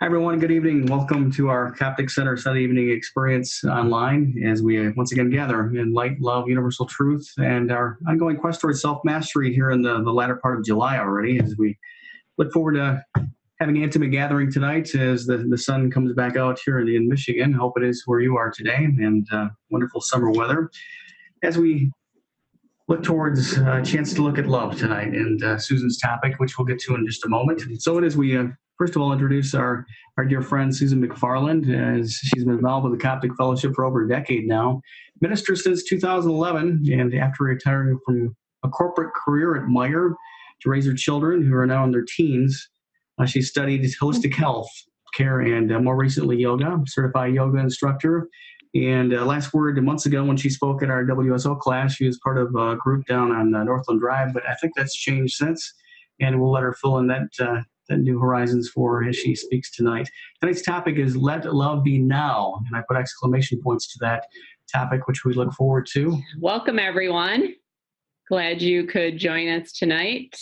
Hi, everyone. Good evening. Welcome to our Coptic Center Sunday evening experience online as we once again gather in light, love, universal truth, and our ongoing quest towards self mastery here in the latter part of July already as we look forward to having an intimate gathering tonight as the sun comes back out here in Michigan. Hope it is where you are today and wonderful summer weather as we look towards a chance to look at love tonight and Susan's topic, which we'll get to in just a moment. So it is we first of all introduce our dear friend Susan McFarland, as she's been involved with the Coptic Fellowship for over a decade now, minister since 2011, and after retiring from a corporate career at Meyer to raise her children who are now in their teens, she studied holistic health care and more recently yoga, certified yoga instructor. And last word, months ago when she spoke at our WSO class, she was part of a group down on Northland Drive, but I think that's changed since, and we'll let her fill in that new horizons for her as she speaks tonight. Tonight's topic is Let Love Be Now, and I put exclamation points to that topic, which we look forward to. Welcome, everyone. Glad you could join us tonight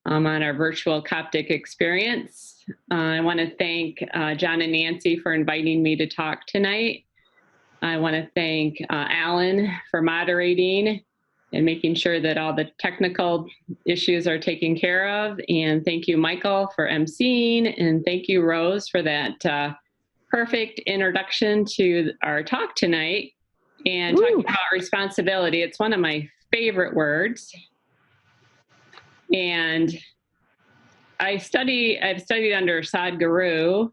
on our virtual Coptic experience. I want to thank John and Nancy for inviting me to talk tonight. I want to thank Alan for moderating and making sure that all the technical issues are taken care of. And thank you, Michael, for emceeing. And thank you, Rose, for that perfect introduction to our talk tonight and talking about responsibility. It's one of my favorite words. And I've studied under Sadhguru.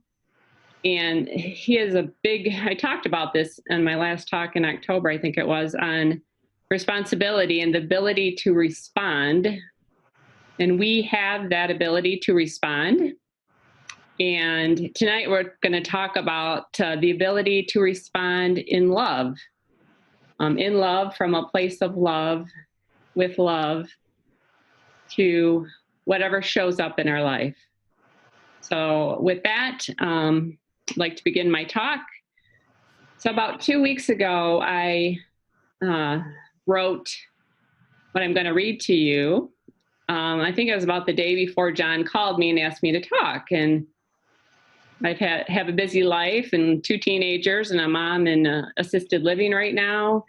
And he is I talked about this in my last talk in October, I think it was, on responsibility and the ability to respond. And we have that ability to respond. And tonight we're going to talk about the ability to respond in love from a place of love, with love, to whatever shows up in our life. So with that, I'd like to begin my talk. So about 2 weeks ago, I wrote what I'm going to read to you. I think it was about the day before John called me and asked me to talk. And I've have a busy life and 2 teenagers and a mom in assisted living right now,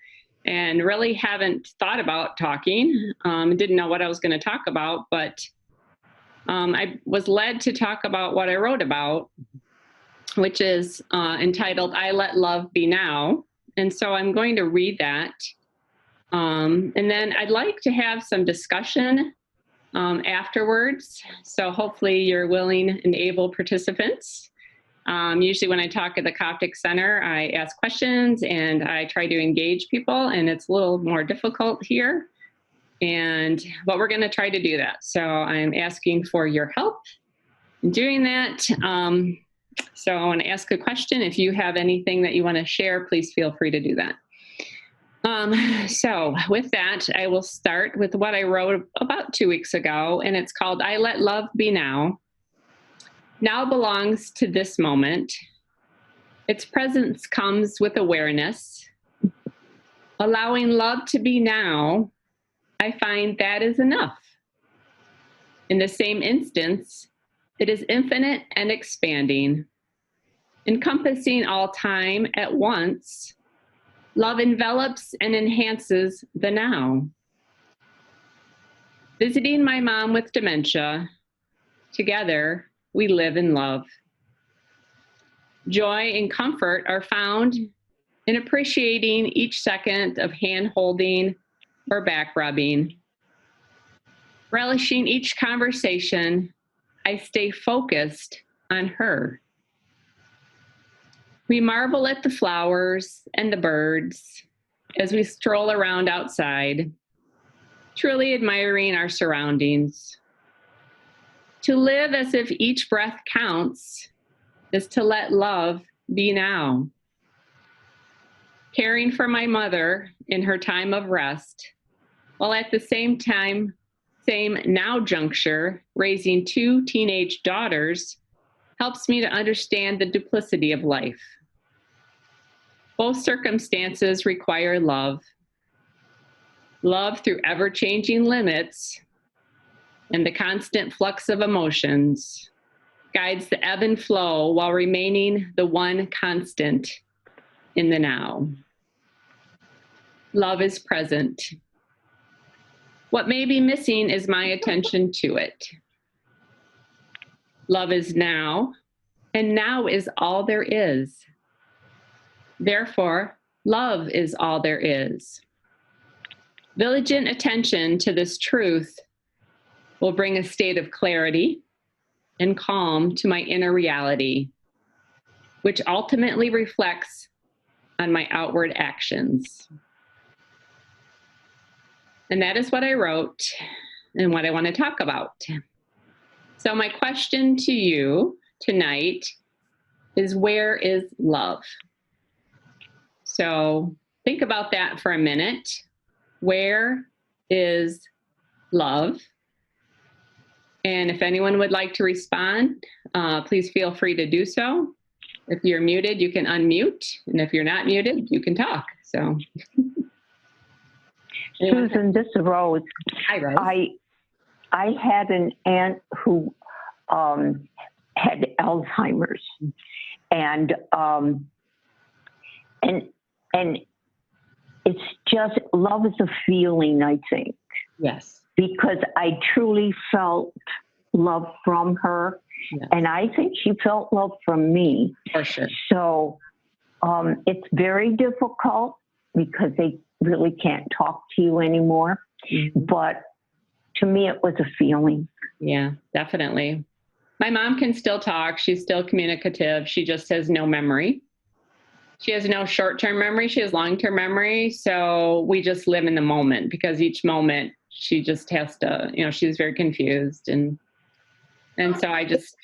and really haven't thought about talking. Didn't know what I was going to talk about, but I was led to talk about what I wrote about, which is entitled, I Let Love Be Now. And so I'm going to read that. And then I'd like to have some discussion afterwards. So hopefully you're willing and able participants. Usually when I talk at the Coptic Center, I ask questions and I try to engage people, and it's a little more difficult here. But we're going to try to do that. So I'm asking for your help in doing that. So I want to ask a question. If you have anything that you want to share, please feel free to do that. So with that, I will start with what I wrote about 2 weeks ago, and it's called I Let Love Be Now. Now belongs to this moment. Its presence comes with awareness. Allowing love to be now, I find that is enough. In the same instance, it is infinite and expanding, encompassing all time at once. Love envelops and enhances the now. Visiting my mom with dementia, together we live in love. Joy and comfort are found in appreciating each second of hand-holding or back rubbing. Relishing each conversation, I stay focused on her. We marvel at the flowers and the birds as we stroll around outside, truly admiring our surroundings. To live as if each breath counts is to let love be now. Caring for my mother in her time of rest, while at the same now juncture, raising 2 teenage daughters, helps me to understand the duplicity of life. Both circumstances require love. Love through ever-changing limits and the constant flux of emotions. guides the ebb and flow while remaining the one constant in the now. Love is present. What may be missing is my attention to it. Love is now, and now is all there is. Therefore, love is all there is. Vigilant attention to this truth will bring a state of clarity and calm to my inner reality, which ultimately reflects on my outward actions. And that is what I wrote and what I want to talk about. So my question to you tonight is, where is love? So think about that for a minute. Where is love? And if anyone would like to respond, please feel free to do so. If you're muted, you can unmute. And if you're not muted, you can talk. So, Susan, this is Rose. Hi, Rose. I had an aunt who had Alzheimer's, and it's just, love is a feeling, I think. Yes. Because I truly felt love from her, yes. And I think she felt love from me. For sure. So it's very difficult because they really can't talk to you anymore. Mm-hmm. But to me, it was a feeling. Yeah, definitely. My mom can still talk. She's still communicative. She just has no memory. She has no short-term memory. She has long-term memory. So we just live in the moment, because each moment she just has to, she's very confused. And so I just,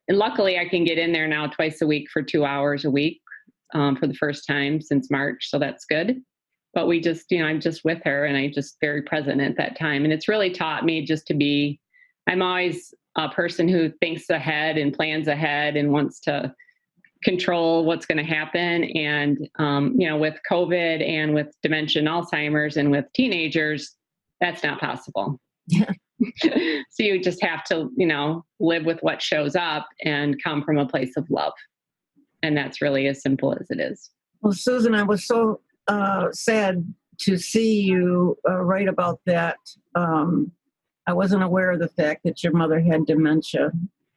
luckily I can get in there now twice a week for 2 hours a week for the first time since March. So that's good. But we just, I'm just with her, and I just very present at that time. And it's really taught me just to be, I'm always a person who thinks ahead and plans ahead and wants to control what's going to happen. And, with COVID and with dementia and Alzheimer's and with teenagers, that's not possible. So you just have to, live with what shows up and come from a place of love. And that's really as simple as it is. Well, Susan, I was so sad to see you write about that. I wasn't aware of the fact that your mother had dementia.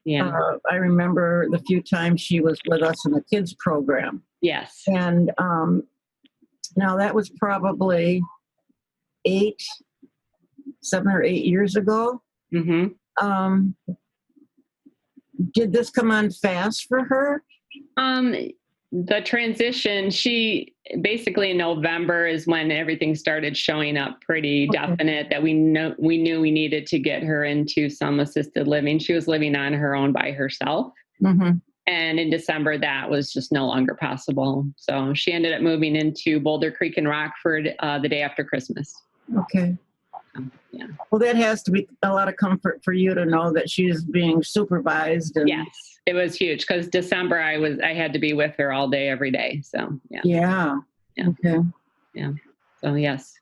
Yeah. I remember the few times she was with us in the kids program. Yes. And now that was probably 7 or 8 years ago. Mm-hmm. Did this come on fast for her? The transition, she basically in November is when everything started showing up pretty definite, that we knew we needed to get her into some assisted living. She was living on her own by herself. Mm-hmm. And in December, that was just no longer possible. So she ended up moving into Boulder Creek in Rockford the day after Christmas. Okay. Yeah. Well, that has to be a lot of comfort for you to know that she's being supervised. And yes, it was huge, because December I had to be with her all day, every day. So yeah. Okay. Yeah. So yes,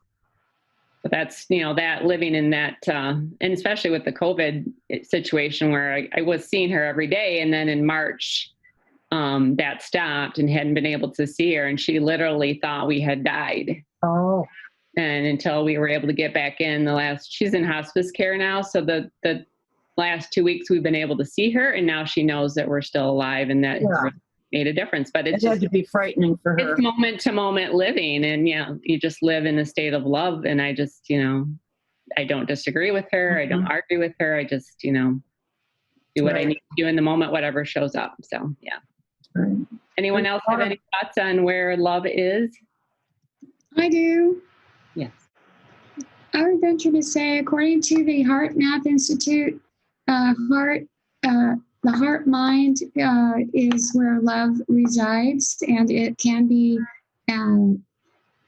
but that's that living in that, and especially with the COVID situation where I was seeing her every day, and then in March, that stopped and hadn't been able to see her, and she literally thought we had died. Oh. And until we were able to get back in she's in hospice care now. So the last 2 weeks we've been able to see her, and now she knows that we're still alive, and that has really made a difference. But it had to be frightening for her. It's moment to moment living, and you just live in a state of love. And I just, I don't disagree with her. Mm-hmm. I don't argue with her. I just, do what I need to do in the moment, whatever shows up. So, yeah. Right. Anyone else have any thoughts on where love is? I do. Yes. I would venture to say, according to the Heart Math Institute, the heart mind is where love resides, and it can be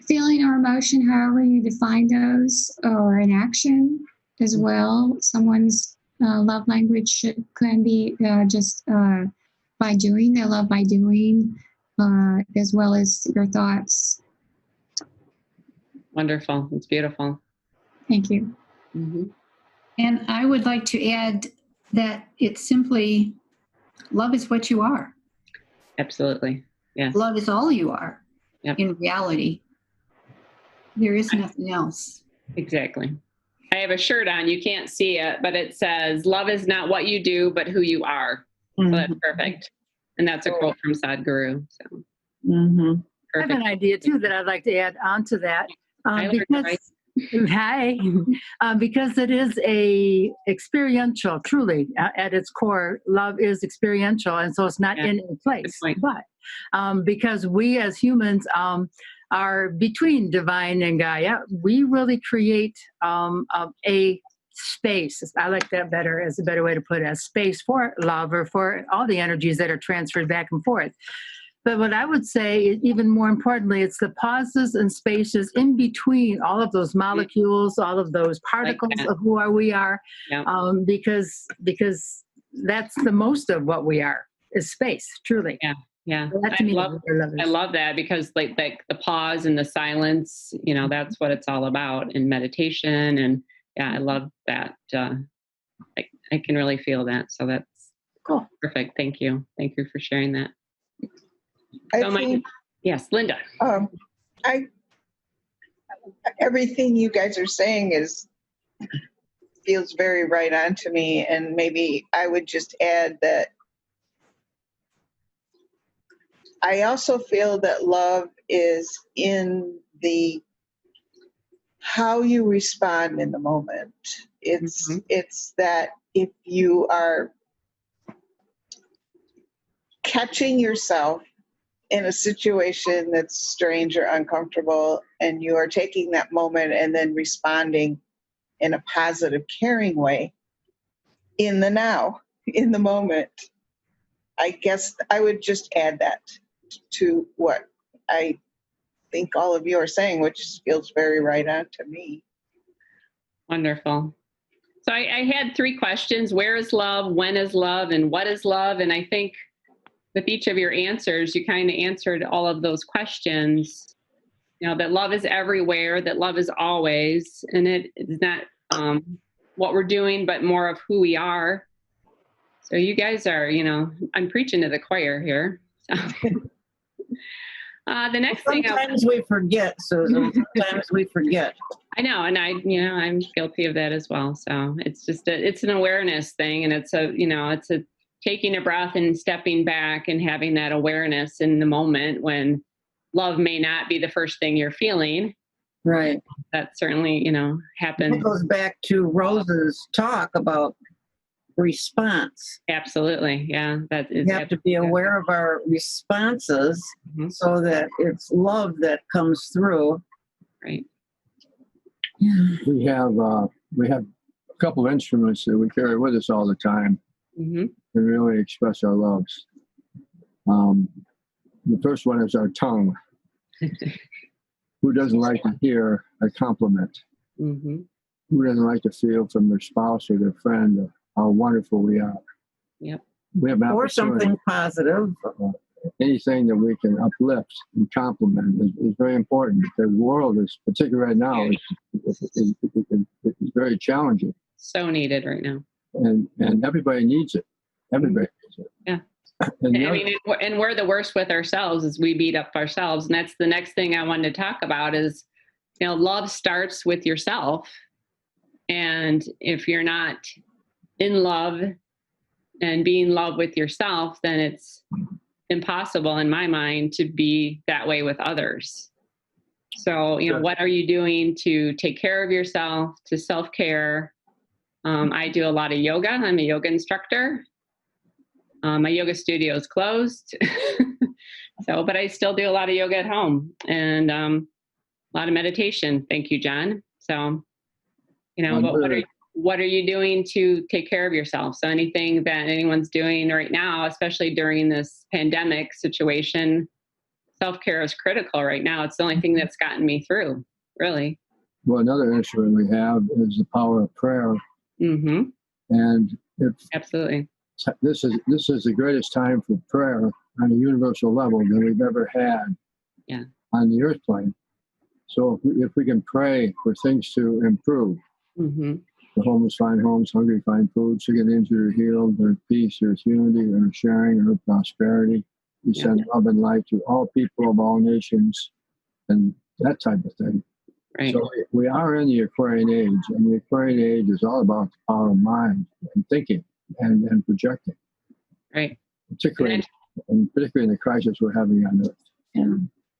feeling or emotion, however you define those, or an action as well. Someone's love language can be just by doing. They love by doing, as well as your thoughts. Wonderful. It's beautiful. Thank you. Mm-hmm. And I would like to add that it's simply Love is what you are. Absolutely. Yes. Love is all you are. Yep. In reality. There is nothing else. Exactly. I have a shirt on. You can't see it, but it says, "Love is not what you do, but who you are." So that's perfect. And that's a quote from Sadhguru. So Mm-hmm. I have perfect. an idea too that I'd like to add on to that. Hi, Larry. Hi, because it is a experiential, truly at its core, love is experiential, and so it's not in a place. But because we as humans are between divine and Gaia, we really create a space. I like that better as a better way to put it, a space for love or for all the energies that are transferred back and forth. But what I would say, even more importantly, it's the pauses and spaces in between all of those molecules, all of those particles of who we are, because that's the most of what we are, is space, truly. Yeah, yeah. So that to me is what love is. I love that, because like the pause and the silence, that's what it's all about in meditation. And yeah, I love that. I can really feel that. So that's cool. Perfect. Thank you. Thank you for sharing that. Yes, Linda. Everything you guys are saying feels very right on to me, and maybe I would just add that I also feel that love is in the how you respond in the moment. It's that if you are catching yourself in a situation that's strange or uncomfortable, and you are taking that moment and then responding in a positive, caring way in the now, in the moment. I guess I would just add that to what I think all of you are saying, which feels very right on to me. Wonderful. So I had 3 questions. Where is love? When is love? And what is love? And I think with each of your answers, you kind of answered all of those questions. That love is everywhere, that love is always, and it is not what we're doing, but more of who we are. So you guys are, I'm preaching to the choir here. The next thing. Sometimes we forget, Susan. Sometimes we forget. I know, and I'm guilty of that as well. So it's just it's an awareness thing, and it's a taking a breath and stepping back and having that awareness in the moment when love may not be the first thing you're feeling. Right. That certainly, happens. It goes back to Rose's talk about response. Absolutely. Yeah. That is. We have to be aware of our responses so that it's love that comes through. Right. We have a couple of instruments that we carry with us all the time. Mm-hmm. To really express our loves. The first one is our tongue. Who doesn't like to hear a compliment? Mm-hmm. Who doesn't like to feel from their spouse or their friend how wonderful we are? Yep. We have an Or opportunity. something positive. Anything that we can uplift and compliment is very important, because the world is, particularly right now, is very challenging. So needed right now. And everybody needs it. Everybody needs it. Yeah. And and we're the worst with ourselves, as we beat up ourselves. And that's the next thing I wanted to talk about is, love starts with yourself. And if you're not in love and be in love with yourself, then it's impossible in my mind to be that way with others. So, what are you doing to take care of yourself, to self-care? I do a lot of yoga. I'm a yoga instructor. My yoga studio is closed. But I still do a lot of yoga at home and a lot of meditation. Thank you, John. So, but what are you doing to take care of yourself? So anything that anyone's doing right now, especially during this pandemic situation, self-care is critical right now. It's the only thing that's gotten me through, really. Well, another instrument we have is the power of prayer. Mm-hmm. And absolutely. This is the greatest time for prayer on a universal level than we've ever had on the earth plane. So if we can pray for things to improve, mm-hmm. The homeless find homes, hungry find food, sick and injured are healed. There's peace, there's unity, there's sharing, there's prosperity. We send love and light to all people of all nations and that type of thing. Right. So we are in the Aquarian age, and the Aquarian age is all about the power of mind and thinking and projecting. Right. Particularly in the crisis we're having on Earth.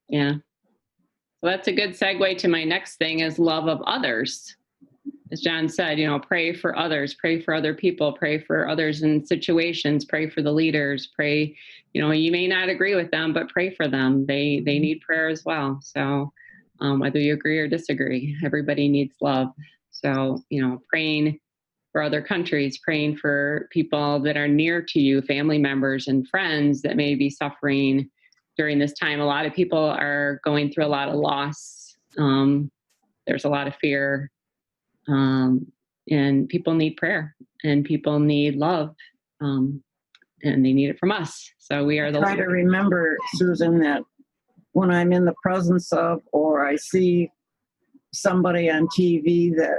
Yeah. Well, that's a good segue to my next thing is love of others. As John said, pray for others, pray for other people, pray for others in situations, pray for the leaders, pray, you may not agree with them, but pray for them. They need prayer as well. So whether you agree or disagree, everybody needs love. So, praying for other countries, praying for people that are near to you, family members and friends that may be suffering during this time. A lot of people are going through a lot of loss. There's a lot of fear. And people need prayer and people need love. And they need it from us. So we are try to remember, Susan, that when I'm in the presence of, or I see somebody on TV that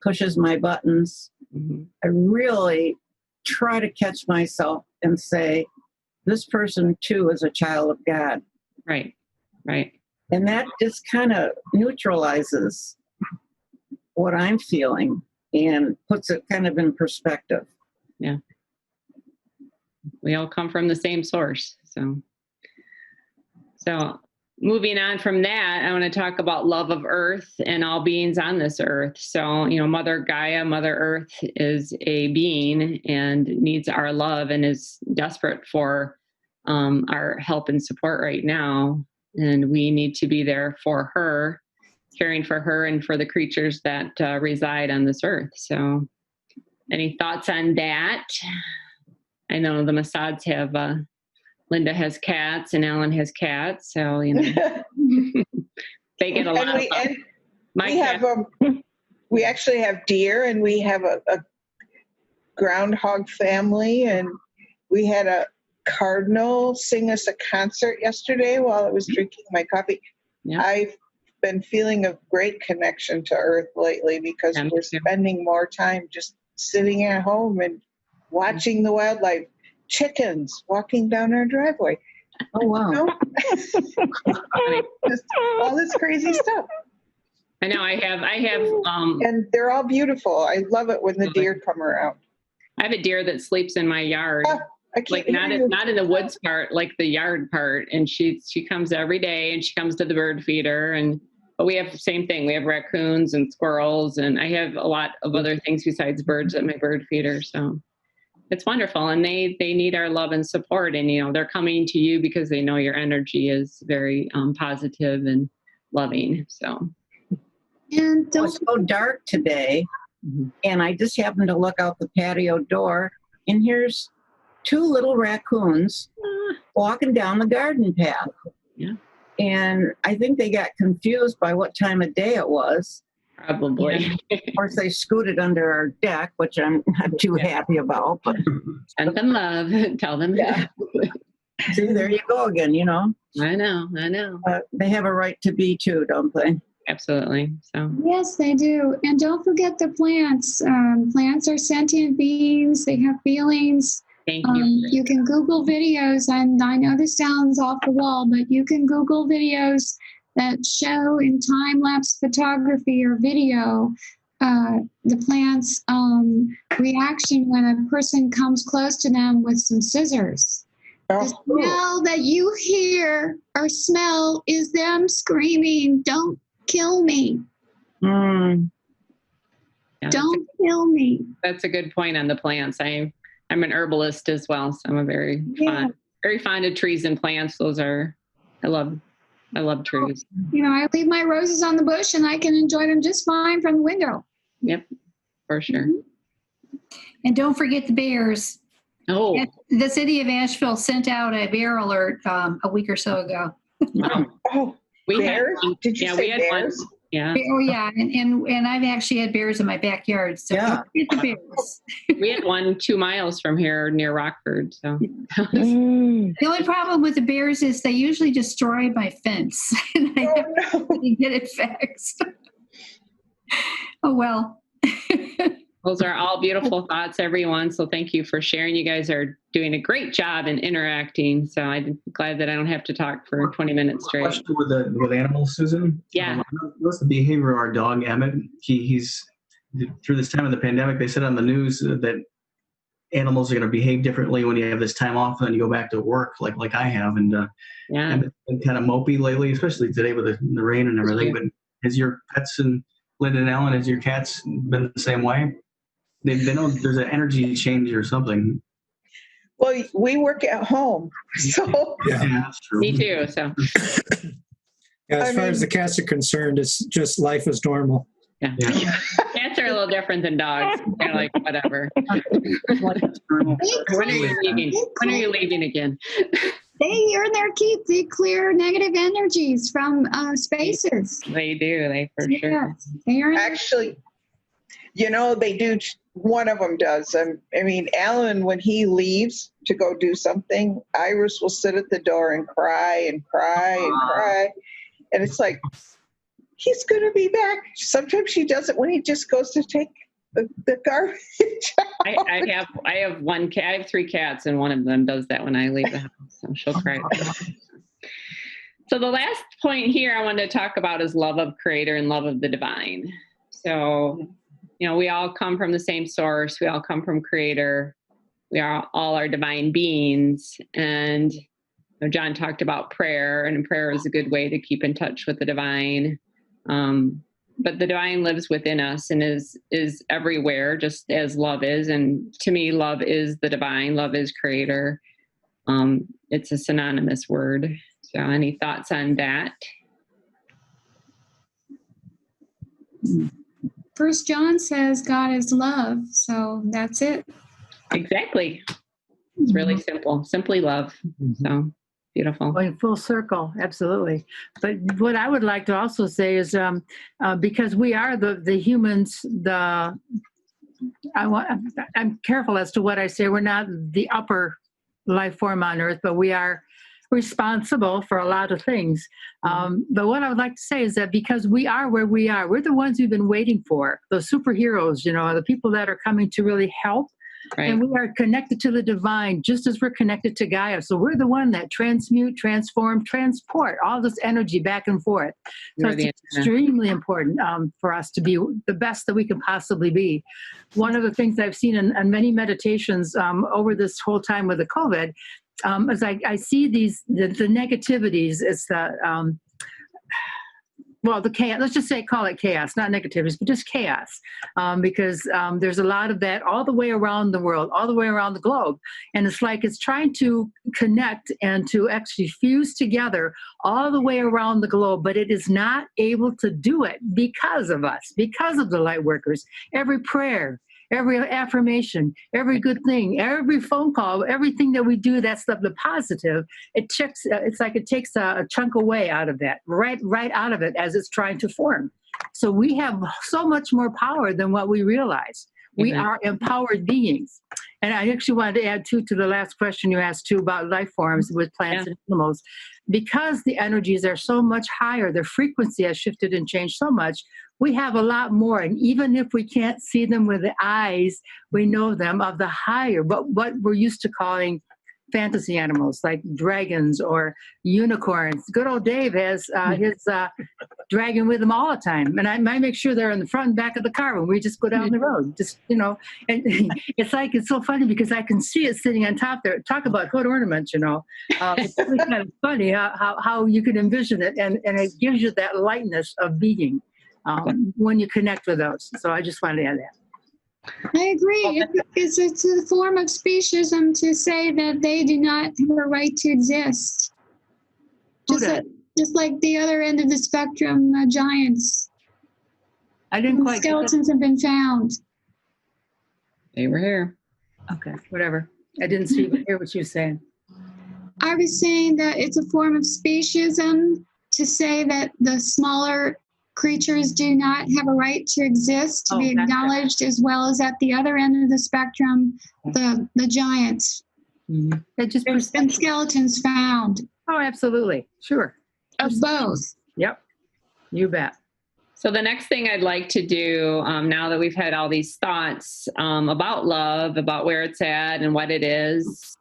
pushes my buttons, I really try to catch myself and say, this person too is a child of God. Right. Right. And that just kind of neutralizes what I'm feeling and puts it kind of in perspective. Yeah. We all come from the same source. So moving on from that, I want to talk about love of earth and all beings on this earth. So, Mother Gaia, Mother Earth is a being and needs our love and is desperate for our help and support right now. And we need to be there for her, caring for her and for the creatures that reside on this earth. So any thoughts on that? I know the Massads have, Linda has cats and Ellen has cats. So, they get a lot of love. We actually have deer, and we have a groundhog family, and we had a cardinal sing us a concert yesterday while I was drinking my coffee. Yeah. I've been feeling a great connection to Earth lately because we're spending more time just sitting at home and watching the wildlife, chickens walking down our driveway. Oh, wow. Just all this crazy stuff. I know I have, and they're all beautiful. I love it when the deer come around. I have a deer that sleeps in my yard. Like not in the woods part, like the yard part. And she comes every day and she comes to the bird feeder. But we have the same thing. We have raccoons and squirrels, and I have a lot of other things besides birds at my bird feeder. So it's wonderful. And they need our love and support. And, they're coming to you because they know your energy is very positive and loving. So. And it was so dark today. And I just happened to look out the patio door, and here's 2 little raccoons walking down the garden path. Yeah. And I think they got confused by what time of day it was. Probably. And of course, they scooted under our deck, which I'm not too happy about. But send them love. Tell them. Yeah. See, there you go again, I know. They have a right to be too, don't they? Absolutely. So. Yes, they do. And don't forget the plants. Plants are sentient beings. They have feelings. Thank you. You can Google videos, and I know this sounds off the wall, but you can Google videos that show in time-lapse photography or video the plant's reaction when a person comes close to them with some scissors. The smell that you hear or smell is them screaming, "Don't kill me. Yeah, Don't kill me." That's a good point on the plants. I'm an herbalist as well, so I'm very fond of trees and plants. I love trees. I leave my roses on the bush and I can enjoy them just fine from the window. Yep, for sure. And don't forget the bears. Oh. The city of Asheville sent out a bear alert a week or so ago. Oh, bears? Did you say bears? One. Yeah. Oh, yeah. And I've actually had bears in my backyard. So don't forget the bears. We had one 2 miles from here near Rockford. So the only problem with the bears is they usually destroy my fence. And I have to get it fixed. Oh, well. Those are all beautiful thoughts, everyone. So thank you for sharing. You guys are doing a great job in interacting. So I'm glad that I don't have to talk for 20 minutes straight. Question with animals, Susan? Yeah. What's the behavior of our dog, Emmett? He's through this time of the pandemic, they said on the news that animals are going to behave differently when you have this time off and then you go back to work like I have. And Emmett's been kind of mopey lately, especially today with the rain and everything. But has your pets and Linda and Ellen, has your cats been the same way? They know there's an energy change or something. Well, we work at home, so Yeah, that's true. Me too. So as far as the cats are concerned, it's just life as normal. yeah. Cats are a little different than dogs. They're like, whatever. When are you leaving? When are you leaving again? They earn their keep. They clear negative energies from spaces. They do. They for sure. Yes, they are. actually, they do. One of them does. I mean, Alan, when he leaves to go do something, Iris will sit at the door and cry and cry and cry. And it's like, he's going to be back. Sometimes she does it when he just goes to take the garbage out. I have one cat. I have 3 cats, and one of them does that when I leave the house. So she'll cry. So the last point here I wanted to talk about is love of Creator and love of the divine. So, we all come from the same source. We all come from Creator. We are all our divine beings. And John talked about prayer, and prayer is a good way to keep in touch with the divine. But the divine lives within us and is everywhere, just as love is. And to me, love is the divine. Love is Creator. It's a synonymous word. So any thoughts on that? First John says God is love, so that's it. Exactly. It's really simple. Simply love. So beautiful. Going full circle, absolutely. But what I would like to also say is, because we are the humans, I'm careful as to what I say. We're not the upper life form on Earth, but we are responsible for a lot of things. But what I would like to say is that because we are where we are, we're the ones we've been waiting for, those superheroes, the people that are coming to really help. Right. And we are connected to the divine, just as we're connected to Gaia. So we're the one that transmute, transform, transport all this energy back and forth. So it's extremely important for us to be the best that we can possibly be. One of the things I've seen in many meditations over this whole time with the COVID is I see the negativities. It's the chaos, let's just call it chaos, not negativities, but just chaos. Because there's a lot of that all the way around the world, all the way around the globe. And it's like it's trying to connect and to actually fuse together all the way around the globe, but it is not able to do it because of us, because of the light workers. Every prayer, every affirmation, every good thing, every phone call, everything that we do that's the positive, it's like it takes a chunk away out of that, right out of it as it's trying to form. So we have so much more power than what we realize. We are empowered beings. And I actually wanted to add, to the last question you asked, too, about life forms with plants and animals. Because the energies are so much higher, the frequency has shifted and changed so much, we have a lot more. And even if we can't see them with the eyes, we know them of the higher, but what we're used to calling fantasy animals like dragons or unicorns. Good old Dave has his dragon with him all the time. And I make sure they're in the front and back of the car when we just go down the road. Just, and it's so funny because I can see it sitting on top there. Talk about hood ornaments, It's really kind of funny how you can envision it. And it gives you that lightness of being when you connect with those. So I just wanted to add that. I agree. It's a form of speciesism to say that they do not have a right to exist. Just like the other end of the spectrum, giants. I didn't quite. Skeletons have been found. They were here. Okay, whatever. I didn't hear what you were saying. I was saying that it's a form of speciesism to say that the smaller creatures do not have a right to exist, to be acknowledged, as well as at the other end of the spectrum, the giants. Mm-hmm. There's been skeletons found. Oh, absolutely. Sure. Of both. Yep. You bet. So the next thing I'd like to do, now that we've had all these thoughts about love, about where it's at and what it is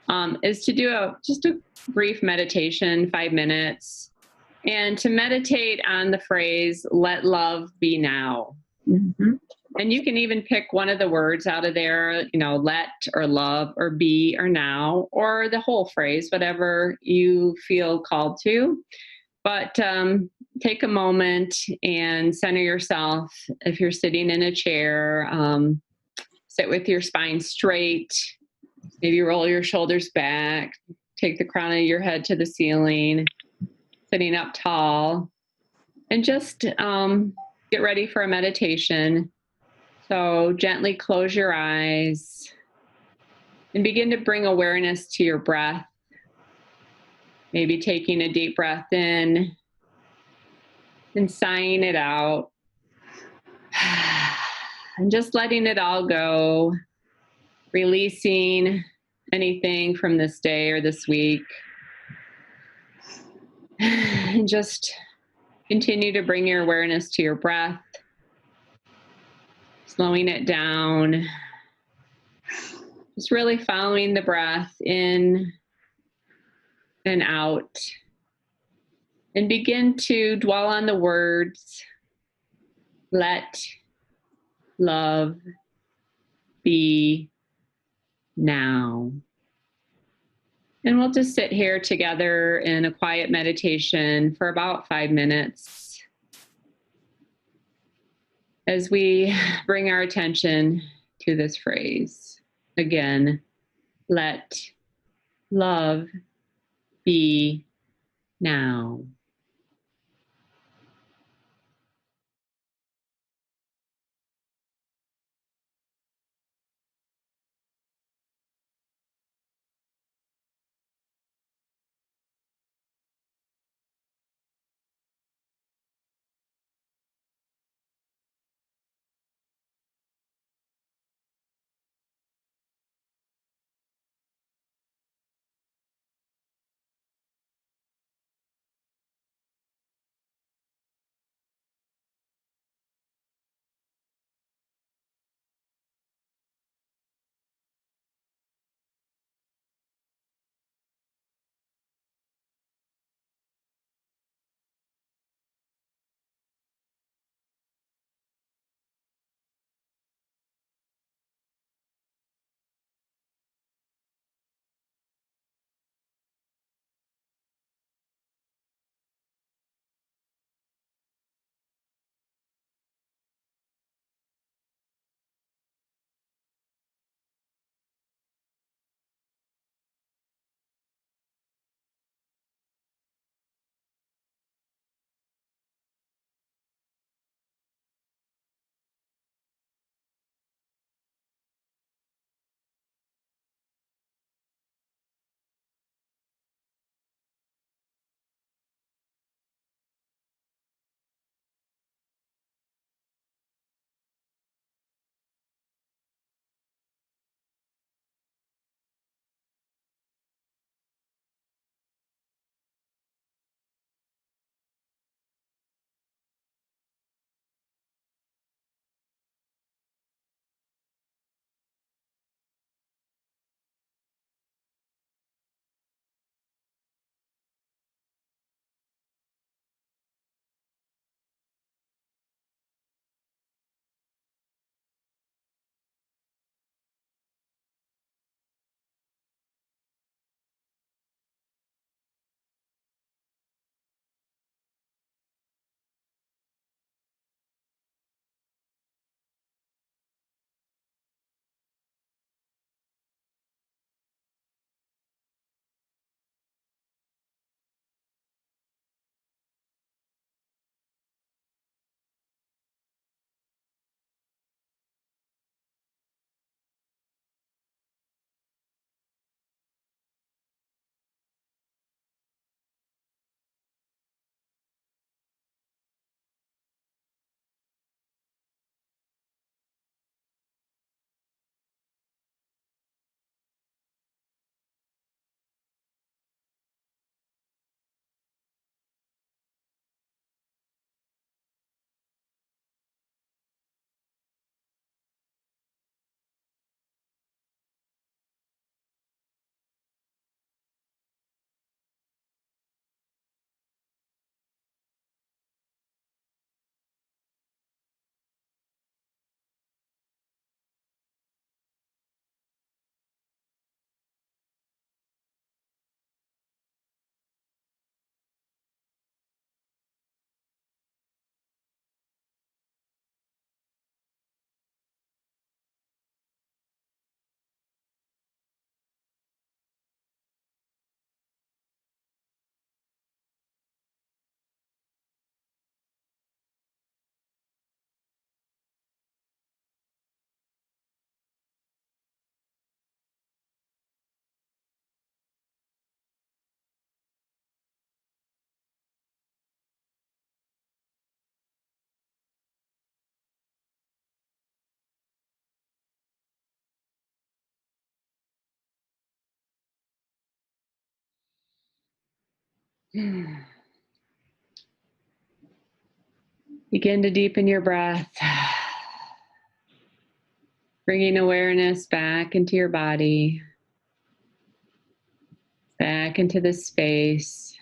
to do just a brief meditation, 5 minutes, and to meditate on the phrase, let love be now. Mm-hmm. And you can even pick one of the words out of there, let or love or be or now, or the whole phrase, whatever you feel called to. But take a moment and center yourself. If you're sitting in a chair, sit with your spine straight. Maybe roll your shoulders back. Take the crown of your head to the ceiling, sitting up tall. And just get ready for a meditation. So gently close your eyes and begin to bring awareness to your breath. Maybe taking a deep breath in and sighing it out. And just letting it all go, releasing anything from this day or this week. And just continue to bring your awareness to your breath, slowing it down. Just really following the breath in and out. And begin to dwell on the words, let love be now. And we'll just sit here together in a quiet meditation for about 5 minutes as we bring our attention to this phrase. Again, let love be now. Begin to deepen your breath, bringing awareness back into your body, back into the space,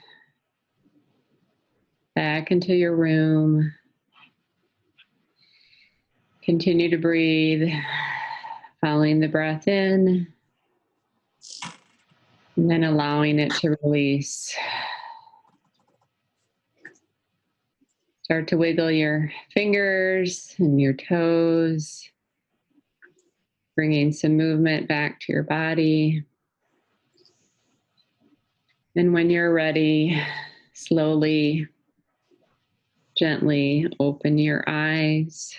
back into your room. Continue to breathe, following the breath in, and then allowing it to release. Start to wiggle your fingers and your toes, bringing some movement back to your body. And when you're ready, slowly, gently open your eyes.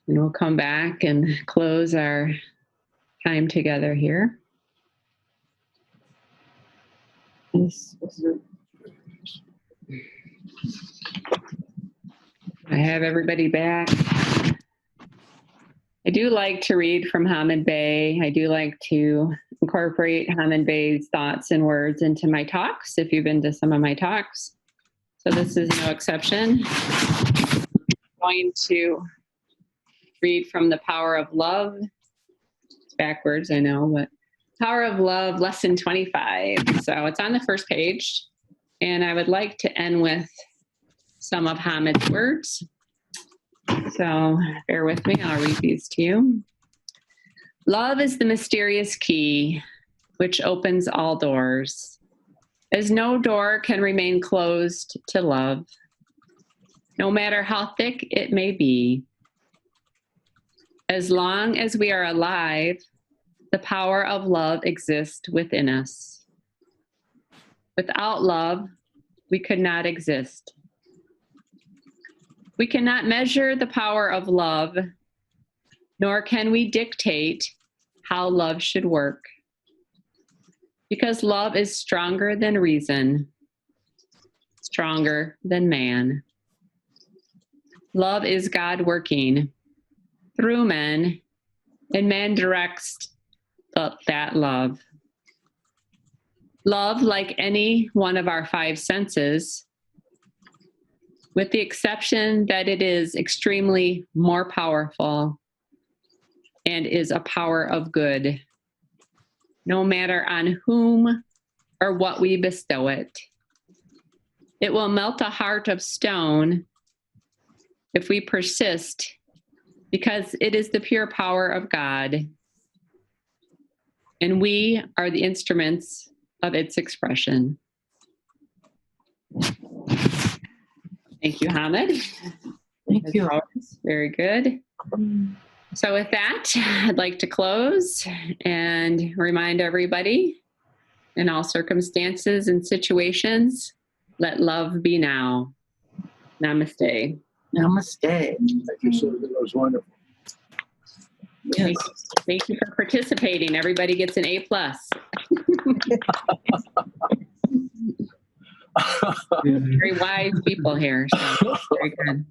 And we'll come back and close our time together here. I have everybody back. I do like to read from Hamid Bey. I do like to incorporate Hamid Bey's thoughts and words into my talks, if you've been to some of my talks. So this is no exception. I'm going to read from The Power of Love. It's backwards, I know, but Power of Love, Lesson 25. So it's on the first page. And I would like to end with some of Hamid's words. So bear with me, I'll read these to you. Love is the mysterious key which opens all doors, as no door can remain closed to love, no matter how thick it may be. As long as we are alive, the power of love exists within us. Without love, we could not exist. We cannot measure the power of love, nor can we dictate how love should work. Because love is stronger than reason, stronger than man. Love is God working through men, and man directs that love. Love, like any one of our five senses, with the exception that it is extremely more powerful and is a power of good, no matter on whom or what we bestow it. It will melt a heart of stone if we persist, because it is the pure power of God, and we are the instruments of its expression. Thank you, Hamid. Thank you. Very good. So with that, I'd like to close and remind everybody, in all circumstances and situations, let love be now. Namaste. Namaste. Thank you, Susan. That was wonderful. Yes. Thank you for participating. Everybody gets an A+. Very wise people here. So very good.